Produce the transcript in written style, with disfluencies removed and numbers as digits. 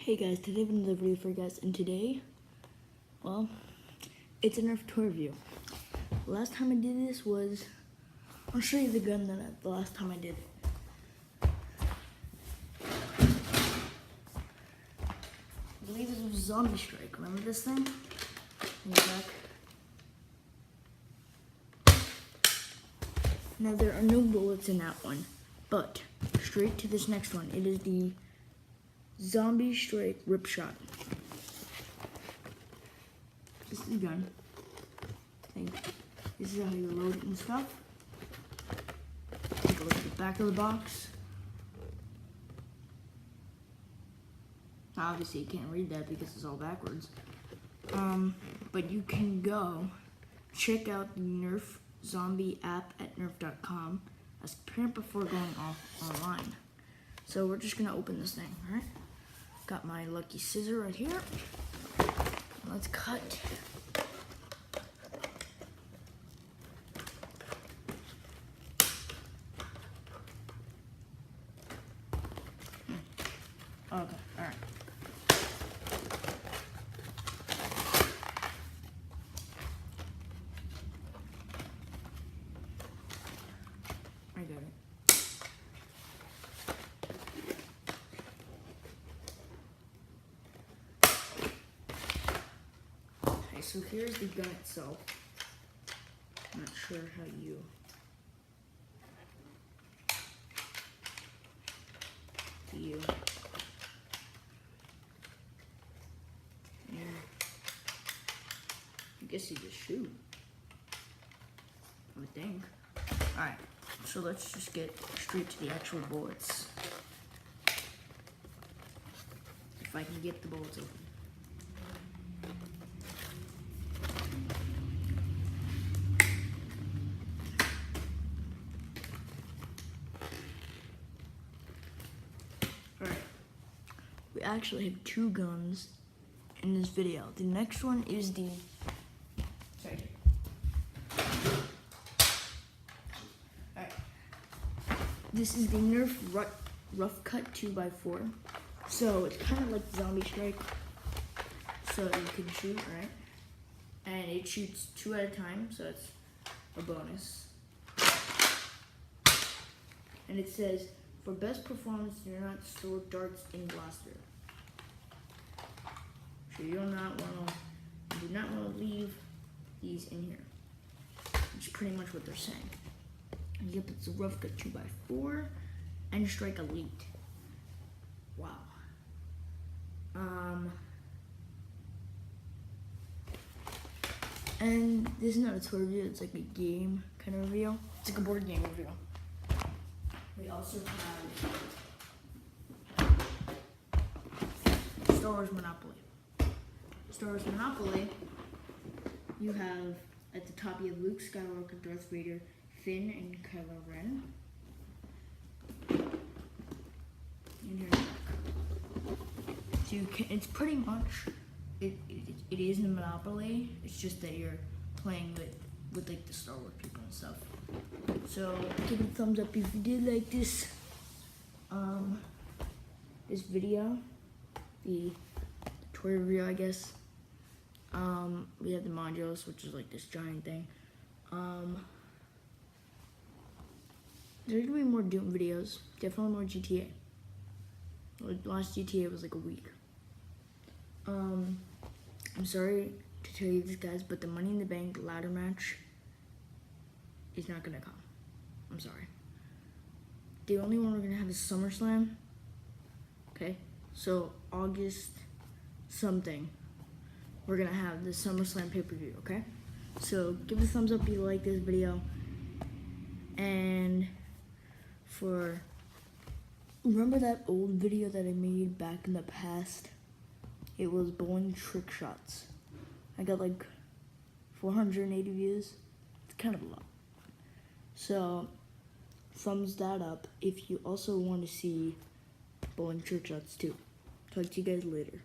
Hey guys, today I have another video for you guys, and today, well, it's a Nerf toy review. Last time I did this was, I'll show you the gun that the last time I did it. I believe this was ZomieStirke. Remember this thing? In the back. Now there are no bullets in that one, but straight to this next one. It is the ZomieStirke Ripshot. This is the gun. This is how you load it and stuff. Take a look at the back of the box. Obviously you can't read that because it's all backwards. But you can go check out the Nerf Zombie app at nerf.com as parent before going online. So we're just gonna open this thing, alright? Got my lucky scissor right here. Let's cut. Okay, alright. I got it. So here's the gun itself. I'm not sure how you... I guess you just shoot. I would think. Alright, so let's just get straight to the actual bullets. If I can get the bullets open. Alright, we actually have two guns in this video. The next one is the, Alright, this is the Nerf Roughcut 2x4. So it's kind of like ZomieStirke. So you can shoot, right? And it shoots 2 at a time, so it's a bonus. And it says, for best performance, do not store darts in blaster. So you do not want to leave these in here. Which is pretty much what they're saying. And yep, it's a Roughcut 2x4 and Strike Elite. Wow. And this is not a toy review, it's like a game kind of review. It's like a board game review. We also have Star Wars Monopoly. Star Wars Monopoly, you have, at the top you have Luke Skywalker, Darth Vader, Finn, and Kylo Ren. And here's the back. So you can, it's pretty much, it is in Monopoly, it's just that you're playing with like the Star Wars people and stuff. So give it a thumbs up if you did like this this video, the toy review, I guess. We have the modules, which is like this giant thing. There's gonna be more Doom videos, definitely more GTA. Last GTA was like a week. I'm sorry to tell you this, guys, but the Money in the Bank ladder match is not gonna come. I'm sorry. The only one we're gonna have is SummerSlam. Okay, so August something, we're gonna have the SummerSlam pay-per-view. Okay, so give it a thumbs up if you like this video, and remember that old video that I made back in the past? It was bowling trick shots. I got like 480 views. It's kind of a lot. So thumbs that up if you also want to see bowling trick shots too. Talk to you guys later.